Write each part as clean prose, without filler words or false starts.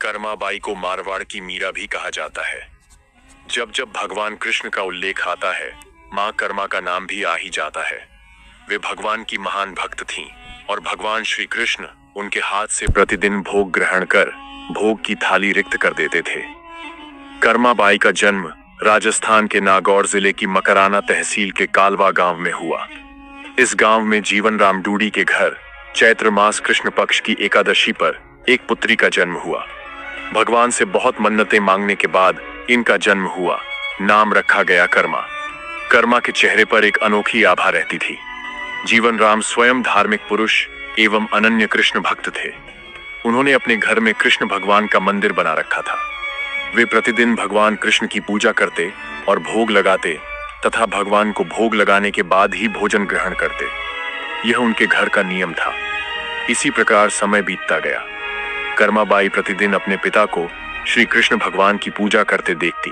कर्माबाई को मारवाड़ की मीरा भी कहा जाता है। जब जब भगवान कृष्ण का उल्लेख आता है, मां कर्मा का नाम भी आ ही जाता है। वे भगवान की महान भक्त थीं और भगवान श्री कृष्ण उनके हाथ से प्रतिदिन भोग ग्रहण कर भोग की थाली रिक्त कर देते थे। कर्माबाई का जन्म राजस्थान के नागौर जिले की मकराना तहसील के कालवा गांव में हुआ। इस गांव में जीवन राम डूडी के घर चैत्र मास कृष्ण पक्ष की एकादशी पर एक पुत्री का जन्म हुआ। भगवान से बहुत मन्नतें मांगने के बाद इनका जन्म हुआ। नाम रखा गया कर्मा। कर्मा के चेहरे पर एक अनोखी आभा रहती थी। जीवन राम स्वयं धार्मिक पुरुष एवं अनन्य कृष्ण भक्त थे। उन्होंने अपने घर में कृष्ण भगवान का मंदिर बना रखा था। वे प्रतिदिन भगवान कृष्ण की पूजा करते और भोग लगाते तथा भगवान को भोग लगाने के बाद ही भोजन ग्रहण करते। यह उनके घर का नियम था। इसी प्रकार समय बीतता गया। कर्माबाई प्रतिदिन अपने पिता को श्री कृष्ण भगवान की पूजा करते देखती,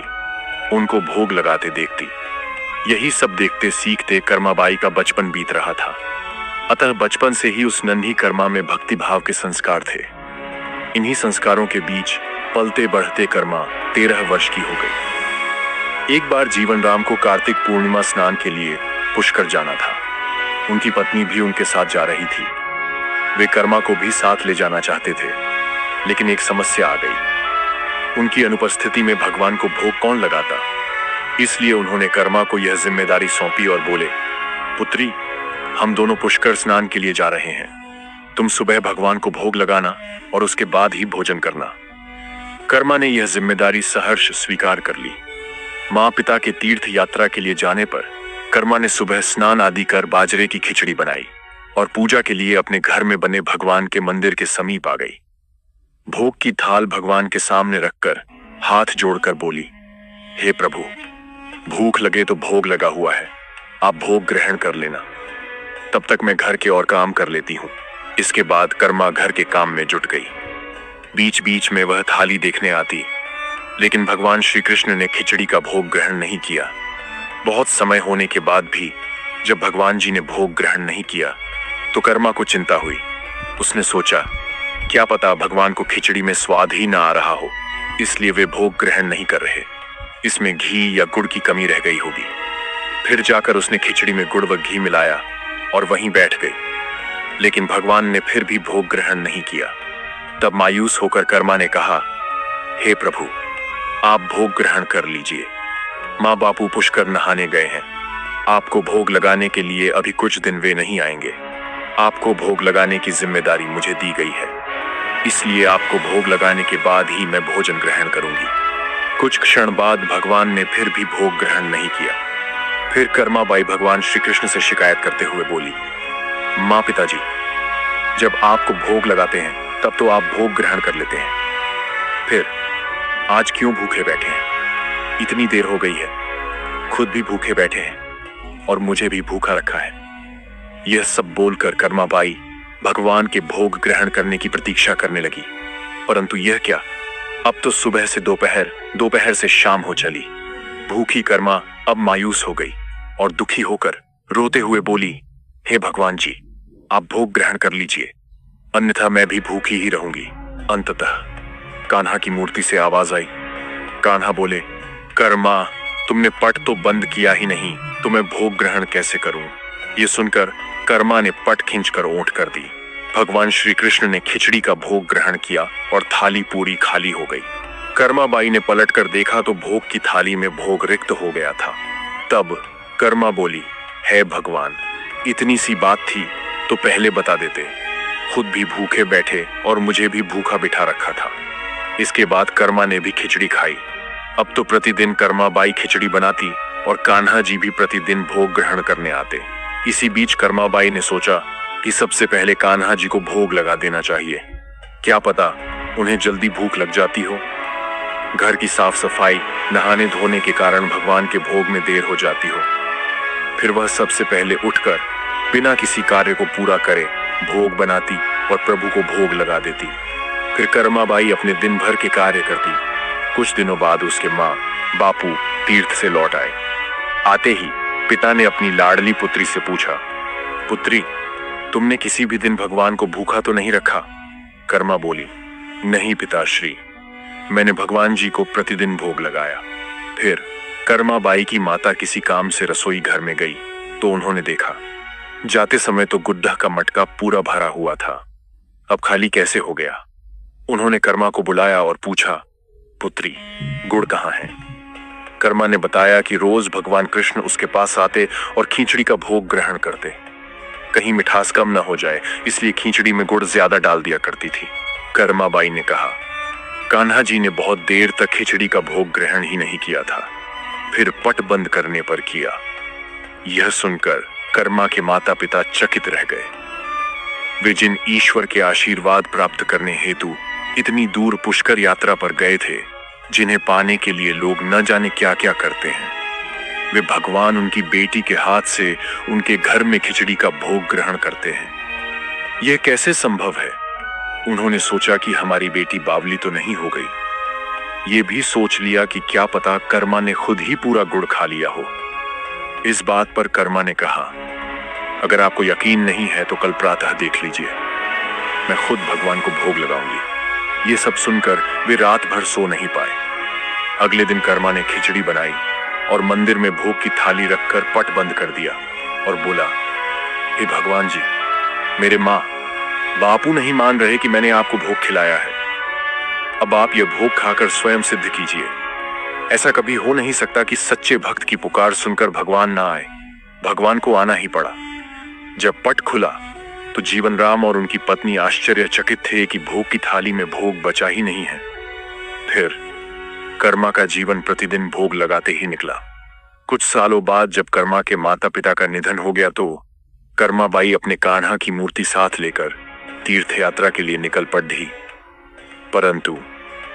उनको भोग लगाते देखती। यही सब देखते सीखते कर्माबाई का बचपन बीत रहा था। अतः बचपन से ही उस नन्ही कर्मा में भक्ति भाव के संस्कार थे। इन्हीं संस्कारों के बीच पलते बढ़ते कर्मा 13 वर्ष की हो गई। एक बार जीवन राम को कार्तिक पूर्णिमा स्नान के लिए पुष्कर जाना था। उनकी पत्नी भी उनके साथ जा रही थी। वे कर्मा को भी साथ ले जाना चाहते थे, लेकिन एक समस्या आ गई। उनकी अनुपस्थिति में भगवान को भोग कौन लगाता? इसलिए उन्होंने कर्मा को यह जिम्मेदारी सौंपी और बोले, पुत्री, हम दोनों पुष्कर स्नान के लिए जा रहे हैं। तुम सुबह भगवान को भोग लगाना और उसके बाद ही भोजन करना। कर्मा ने यह जिम्मेदारी सहर्ष स्वीकार कर ली। माँ पिता के तीर्थ यात्रा के लिए जाने पर कर्मा ने सुबह स्नान आदि कर बाजरे की खिचड़ी बनाई और पूजा के लिए अपने घर में बने भगवान के मंदिर के समीप आ गई। भोग की थाल भगवान के सामने रखकर हाथ जोड़कर बोली, हे प्रभु, भूख लगे तो भोग लगा हुआ है, आप भोग ग्रहण कर लेना। तब तक मैं घर के और काम कर लेती हूँ। इसके बाद कर्मा घर के काम में जुट गई। बीच बीच में वह थाली देखने आती, लेकिन भगवान श्री कृष्ण ने खिचड़ी का भोग ग्रहण नहीं किया। बहुत समय होने के बाद भी जब भगवान जी ने भोग ग्रहण नहीं किया तो कर्मा को चिंता हुई। उसने सोचा, क्या पता भगवान को खिचड़ी में स्वाद ही ना आ रहा हो, इसलिए वे भोग ग्रहण नहीं कर रहे। इसमें घी या गुड़ की कमी रह गई होगी। फिर जाकर उसने खिचड़ी में गुड़ व घी मिलाया और वहीं बैठ गई, लेकिन भगवान ने फिर भी भोग ग्रहण नहीं किया। तब मायूस होकर कर्मा ने कहा, हे प्रभु, आप भोग ग्रहण कर लीजिए। माँ बापू पुष्कर नहाने गए हैं। आपको भोग लगाने के लिए अभी कुछ दिन वे नहीं आएंगे। आपको भोग लगाने की जिम्मेदारी मुझे दी गई है, इसलिए आपको भोग लगाने के बाद ही मैं भोजन ग्रहण करूंगी। कुछ क्षण बाद भगवान ने फिर भी भोग ग्रहण नहीं किया। फिर कर्माबाई भगवान श्री कृष्ण से शिकायत करते हुए बोली, माँ पिताजी, जब आपको भोग लगाते हैं तब तो आप भोग ग्रहण कर लेते हैं, फिर आज क्यों भूखे बैठे हैं? इतनी देर हो गई है, खुद भी भूखे बैठे हैं और मुझे भी भूखा रखा है। यह सब बोलकर कर्माबाई भगवान के भोग ग्रहण करने की प्रतीक्षा करने लगी। परंतु यह क्या, अब तो सुबह से दोपहर, दोपहर से शाम हो चली। भूखी कर्मा अब मायूस हो गई और दुखी होकर रोते हुए बोली, हे भगवान जी, आप भोग ग्रहण कर लीजिए, अन्यथा मैं भी भूखी ही रहूंगी। अंततः कान्हा की मूर्ति से आवाज आई। कान्हा बोले, कर्मा, तुमने पट तो बंद किया ही नहीं, तो मैं भोग ग्रहण कैसे करूं? ये सुनकर कर्मा ने पट खींचकर ओंठ कर दी। भगवान श्री कृष्ण ने खिचड़ी का भोग ग्रहण किया और थाली पूरी खाली हो गई। कर्माबाई ने पलटकर देखा तो भोग की थाली में भोग रिक्त हो गया था। तब कर्मा बोली, हे भगवान, इतनी सी बात थी तो पहले बता देते। खुद भी भूखे बैठे और मुझे भी भूखा बिठा रखा था। इसके बाद कर्मा ने भी खिचड़ी खाई। अब तो प्रतिदिन कर्माबाई खिचड़ी बनाती और कान्हा जी भी प्रतिदिन भोग ग्रहण करने आते। इसी बीच कर्माबाई ने सोचा कि सबसे पहले कान्हा जी को भोग लगा देना चाहिए। क्या पता उन्हें जल्दी भूख लग जाती हो। घर की साफ सफाई, नहाने धोने के कारण भगवान के भोग में देर हो जाती हो। फिर वह सबसे पहले उठकर बिना किसी कार्य को पूरा करे भोग बनाती और प्रभु को भोग लगा देती। फिर कर्माबाई अपने दिन भर के कार्य करती। कुछ दिनों बाद उसके माँ बापू तीर्थ से लौट आए। आते ही पिता ने अपनी लाडली पुत्री से पूछा, पुत्री, तुमने किसी भी दिन भगवान को भूखा तो नहीं रखा? कर्मा बोली, नहीं पिताश्री, मैंने भगवान जी को प्रतिदिन भोग लगाया। फिर कर्मा बाई की माता किसी काम से रसोई घर में गई तो उन्होंने देखा, जाते समय तो गुड्डा का मटका पूरा भरा हुआ था, अब खाली कैसे हो गया। उन्होंने कर्मा को बुलाया और पूछा, पुत्री, गुड़ कहाँ है? कर्मा ने बताया कि रोज भगवान कृष्ण उसके पास आते और खींचड़ी का भोग ग्रहण करते। कहीं मिठास कम न हो जाए इसलिए खींचड़ी में गुड़ ज्यादा डाल दिया करती थी। कर्मा बाई ने कहा, कान्हा जी ने बहुत देर तक खिचड़ी का भोग ग्रहण ही नहीं किया था, फिर पट बंद करने पर किया। यह सुनकर कर्मा के माता पिता चकित रह गए। वे जिन ईश्वर के आशीर्वाद प्राप्त करने हेतु इतनी दूर पुष्कर यात्रा पर गए थे, जिन्हें पाने के लिए लोग न जाने क्या क्या करते हैं, वे भगवान उनकी बेटी के हाथ से उनके घर में खिचड़ी का भोग ग्रहण करते हैं। यह कैसे संभव है? उन्होंने सोचा कि हमारी बेटी बावली तो नहीं हो गई। ये भी सोच लिया कि क्या पता कर्मा ने खुद ही पूरा गुड़ खा लिया हो। इस बात पर कर्मा ने कहा, अगर आपको यकीन नहीं है तो कल प्रातः देख लीजिए, मैं खुद भगवान को भोग लगाऊंगी। ये सब सुनकर वे रात भर सो नहीं पाए। अगले दिन कर्मा ने खिचड़ी बनाई और मंदिर में भोग की थाली रखकर पट बंद कर दिया और बोला, हे भगवान जी, मेरे माँ बापू नहीं मान रहे कि मैंने आपको भोग खिलाया है, अब आप यह भोग खाकर स्वयं सिद्ध कीजिए। ऐसा कभी हो नहीं सकता कि सच्चे भक्त की पुकार सुनकर भगवान ना आए। भगवान को आना ही पड़ा। जब पट खुला तो जीवन राम और उनकी पत्नी आश्चर्यचकित थे कि भोग की थाली में भोग बचा ही नहीं है। फिर कर्मा का जीवन प्रतिदिन भोग लगाते ही निकला। कुछ सालों बाद जब कर्मा के माता पिता का निधन हो गया तो कर्मा बाई अपने कान्हा की मूर्ति साथ लेकर तीर्थ यात्रा के लिए निकल पड़ी। परंतु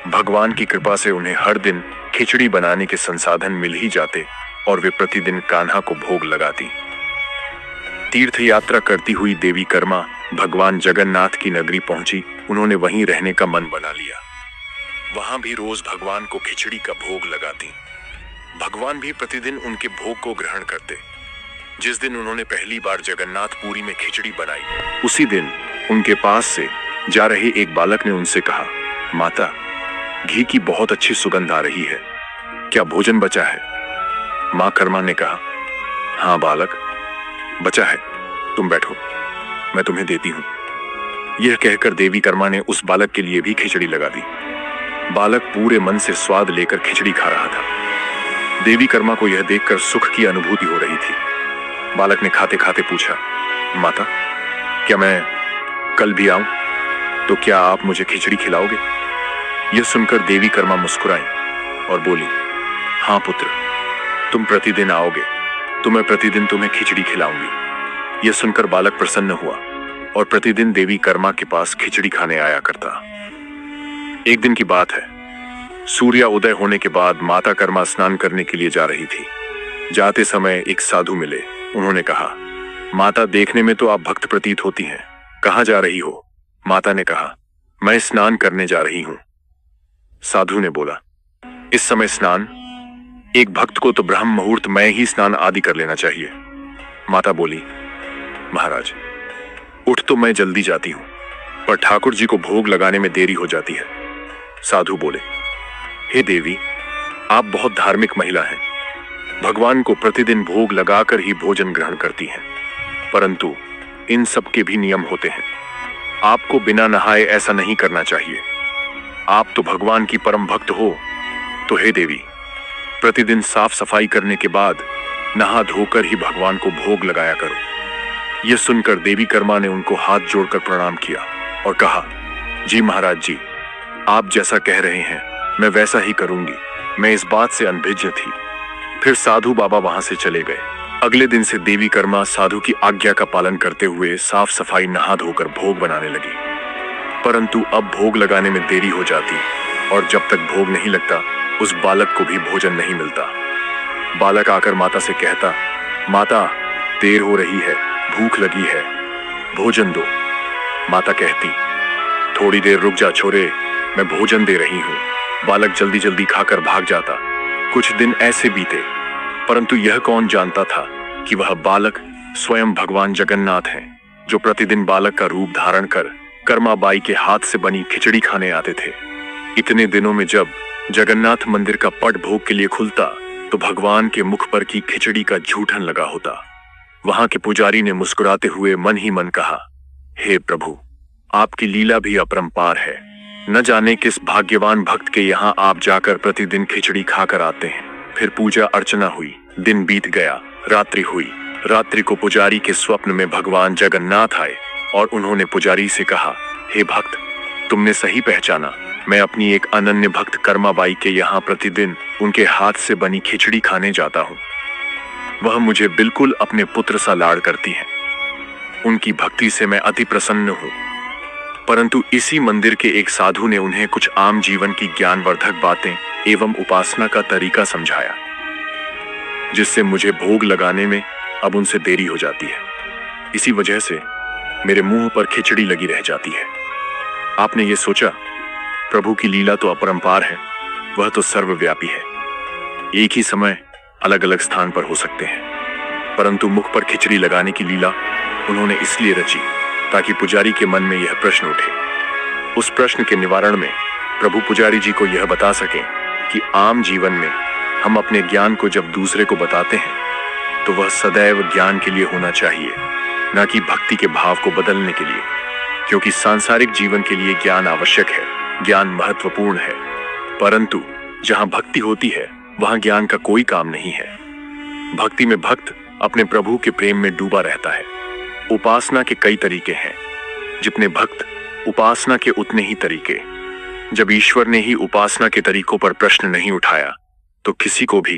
भगवान की कृपा से उन्हें हर दिन खिचड़ी बनाने के संसाधन मिल ही जाते और वे प्रतिदिन कान्हा को भोग लगाती। तीर्थ यात्रा करती हुई देवी कर्मा भगवान जगन्नाथ की नगरी पहुंची। उन्होंने वहीं रहने का मन बना लिया। वहां भी रोज भगवान को खिचड़ी का भोग लगाती। भगवान भी प्रतिदिन उनके भोग को ग्रहण करते। जिस दिन उन्होंने पहली बार जगन्नाथपुरी में खिचड़ी बनाई, उसी दिन उनके पास से जा रहे एक बालक ने उनसे कहा, माता, घी की बहुत अच्छी सुगंध आ रही है, क्या भोजन बचा है? मां कर्मा ने कहा, हाँ बालक, बचा है, तुम बैठो, मैं तुम्हें देती हूं। यह कहकर देवी कर्मा ने उस बालक के लिए भी खिचड़ी लगा दी। बालक पूरे मन से स्वाद लेकर खिचड़ी खा रहा था। देवी कर्मा को यह देखकर सुख की अनुभूति हो रही थी। बालक ने खाते खाते पूछा, माता, क्या मैं कल भी आऊं? तो क्या आप मुझे खिचड़ी खिलाओगे? यह सुनकर देवी कर्मा मुस्कुराई और बोली, हाँ पुत्र, तुम प्रतिदिन आओगे तो मैं प्रतिदिन तुम्हें खिचड़ी खिलाऊंगी। यह सुनकर बालक प्रसन्न हुआ और प्रतिदिन देवी कर्मा के पास खिचड़ी खाने आया करता। एक दिन की बात है, सूर्य उदय होने के बाद माता कर्मा स्नान करने के लिए जा रही थी। जाते समय एक साधु मिले। उन्होंने कहा, माता, देखने में तो आप भक्त प्रतीत होती हैं, कहाँ जा रही हो? माता ने कहा, मैं स्नान करने जा रही हूं। साधु ने बोला, इस समय स्नान? एक भक्त को तो ब्रह्म मुहूर्त में ही स्नान आदि कर लेना चाहिए। माता बोली, महाराज, उठ तो मैं जल्दी जाती हूं, पर ठाकुर जी को भोग लगाने में देरी हो जाती है। साधु बोले, हे देवी, आप बहुत धार्मिक महिला हैं, भगवान को प्रतिदिन भोग लगाकर ही भोजन ग्रहण करती हैं, परंतु इन सब के भी नियम होते हैं। आपको बिना नहाए ऐसा नहीं करना चाहिए। आप तो भगवान की परम भक्त हो, तो हे देवी, प्रतिदिन साफ सफाई करने के बाद नहा धोकर ही भगवान को भोग लगाया करो। यह सुनकर देवी कर्मा ने उनको हाथ जोड़कर प्रणाम किया और कहा, जी महाराज जी, आप जैसा कह रहे हैं मैं वैसा ही करूंगी। मैं इस बात से अनभिज्ञ थी। फिर साधु बाबा वहां से चले गए। अगले दिन से देवी कर्मा साधु की आज्ञा का पालन करते हुए साफ सफाई नहा धोकर भोग बनाने लगी। परंतु अब भोग लगाने में देरी हो जाती और जब तक भोग नहीं लगता उस बालक को भी भोजन नहीं मिलता। बालक आकर माता से कहता, माता, देर हो रही है, भूख लगी है, भोजन दो। माता कहती, थोड़ी देर रुक जा छोरे, मैं भोजन दे रही हूं। बालक जल्दी जल्दी खाकर भाग जाता। कुछ दिन ऐसे बीते, परंतु यह कौन जानता था कि वह बालक स्वयं भगवान जगन्नाथ हैं, जो प्रतिदिन बालक का रूप धारण कर कर्मा बाई के हाथ से बनी खिचड़ी खाने आते थे। इतने दिनों में जब जगन्नाथ मंदिर का पट भोग के लिए खुलता तो भगवान के मुख पर की खिचड़ी का जूठन लगा होता। वहां के पुजारी ने मुस्कुराते हुए मन ही मन कहा, हे प्रभु, आपकी लीला भी अपरंपार है। न जाने किस भाग्यवान भक्त के यहाँ आप जाकर प्रतिदिन खिचड़ी खाकर आते हैं। फिर पूजा अर्चना हुई, दिन बीत गया, रात्रि हुई। रात्रि को पुजारी के स्वप्न में भगवान जगन्नाथ आए और उन्होंने पुजारी से कहा, हे भक्त, तुमने सही पहचाना। मैं अपनी एक अनन्य भक्त कर्माबाई के यहाँ प्रतिदिन उनके हाथ से बनी खिचड़ी खाने जाता हूँ। वह मुझे बिल्कुल अपने पुत्र सा लाड़ करती हैं। उनकी भक्ति से मैं अति प्रसन्न हूँ। परंतु इसी मंदिर के एक साधु ने उन्हें कुछ आम जीवन की ज्ञानवर्धक बातें एवं उपासना का तरीका समझाया, जिससे मुझे भोग लगाने में अब उनसे देरी हो जाती है। इसी वजह से मेरे मुंह पर खिचड़ी लगी रह जाती है। आपने ये सोचा, प्रभु की लीला तो अपरंपार है, वह तो सर्वव्यापी है। एक ही समय अलग अलग स्थान पर हो सकते हैं, परंतु मुख पर खिचड़ी लगाने की लीला उन्होंने इसलिए रची ताकि पुजारी के मन में यह प्रश्न उठे। उस प्रश्न के निवारण में प्रभु पुजारी जी को यह बता सकें कि आम जीवन में हम अपने ज्ञान को जब दूसरे को बताते हैं तो वह सदैव ज्ञान के लिए होना चाहिए, न कि भक्ति के भाव को बदलने के लिए। क्योंकि सांसारिक जीवन के लिए ज्ञान आवश्यक है, ज्ञान महत्वपूर्ण है, परंतु जहां भक्ति होती है वहां ज्ञान का कोई काम नहीं है। भक्ति में भक्त अपने प्रभु के प्रेम में डूबा रहता है। उपासना के कई तरीके हैं, जितने भक्त उपासना के उतने ही तरीके। जब ईश्वर ने ही उपासना के तरीकों पर प्रश्न नहीं उठाया तो किसी को भी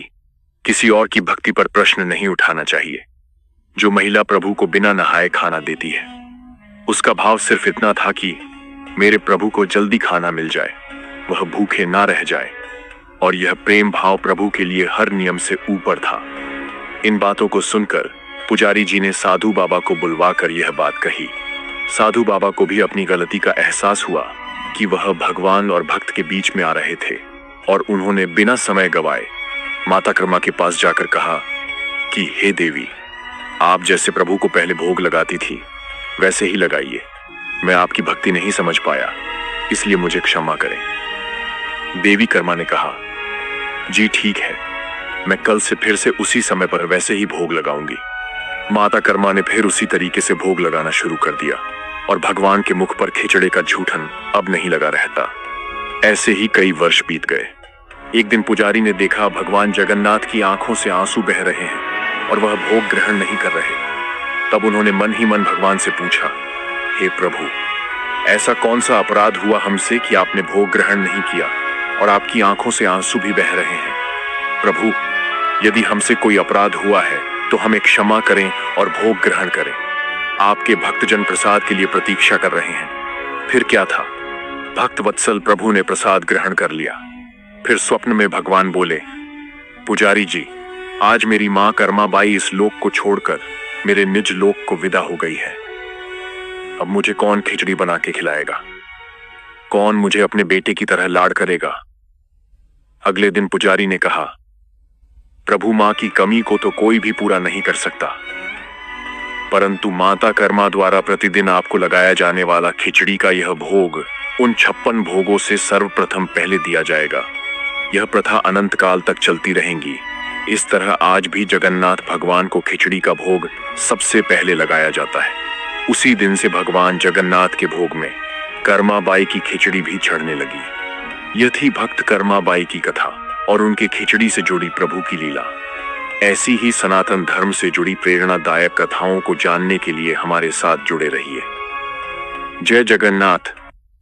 किसी और की भक्ति पर प्रश्न नहीं उठाना चाहिए। जो महिला प्रभु को बिना नहाए खाना देती है, उसका भाव सिर्फ इतना था कि मेरे प्रभु को जल्दी खाना मिल जाए, वह भूखे ना रह जाए, और यह प्रेम भाव प्रभु के लिए हर नियम से ऊपर था। इन बातों को सुनकर पुजारी जी ने साधु बाबा को बुलवाकर यह बात कही। साधु बाबा को भी अपनी गलती का एहसास हुआ कि वह भगवान और भक्त के बीच में आ रहे थे, और उन्होंने बिना समय गवाए माता कर्मा के पास जाकर कहा कि हे देवी, आप जैसे प्रभु को पहले भोग लगाती थी वैसे ही लगाइए। मैं आपकी भक्ति नहीं समझ पाया, इसलिए मुझे क्षमा करें। देवी कर्मा ने कहा, जी ठीक है, मैं कल से फिर से उसी समय पर वैसे ही भोग लगाऊंगी। माता कर्मा ने फिर उसी तरीके से भोग लगाना शुरू कर दिया और भगवान के मुख पर खिचड़े का जूठन अब नहीं लगा रहता। ऐसे ही कई वर्ष बीत गए। एक दिन पुजारी ने देखा भगवान जगन्नाथ की आंखों से आंसू बह रहे हैं और वह भोग ग्रहण नहीं कर रहे। तब उन्होंने मन ही मन भगवान से पूछा, हे प्रभु, ऐसा कौन सा अपराध हुआ हमसे कि आपने भोग ग्रहण नहीं किया और आपकी आंखों से आंसू भी बह रहे हैं? प्रभु, यदि हमसे कोई अपराध हुआ है तो हमें क्षमा करें और भोग ग्रहण करें। आपके भक्तजन प्रसाद के लिए प्रतीक्षा कर रहे हैं। फिर क्या था, भक्त वत्सल प्रभु ने प्रसाद ग्रहण कर लिया। फिर स्वप्न में भगवान बोले, पुजारी जी, आज मेरी मां कर्माबाई इस लोक को छोड़कर मेरे निज लोक को विदा हो गई है। अब मुझे कौन खिचड़ी बना के खिलाएगा? कौन मुझे अपने बेटे की तरह लाड़ करेगा? अगले दिन पुजारी ने कहा, प्रभु, मां की कमी को तो कोई भी पूरा नहीं कर सकता, परंतु माता कर्मा द्वारा प्रतिदिन आपको लगाया जाने वाला खिचड़ी का यह भोग उन 56 भोगों से सर्वप्रथम पहले दिया जाएगा। यह प्रथा अनंत काल तक चलती रहेगी। इस तरह आज भी जगन्नाथ भगवान को खिचड़ी का भोग सबसे पहले लगाया जाता है। उसी दिन से भगवान जगन्नाथ के भोग में कर्माबाई की खिचड़ी भी चढ़ने लगी। यह थी भक्त कर्माबाई की कथा और उनके खिचड़ी से जुड़ी प्रभु की लीला। ऐसी ही सनातन धर्म से जुड़ी प्रेरणादायक कथाओं को जानने के लिए हमारे साथ जुड़े रहिए। जय जगन्नाथ।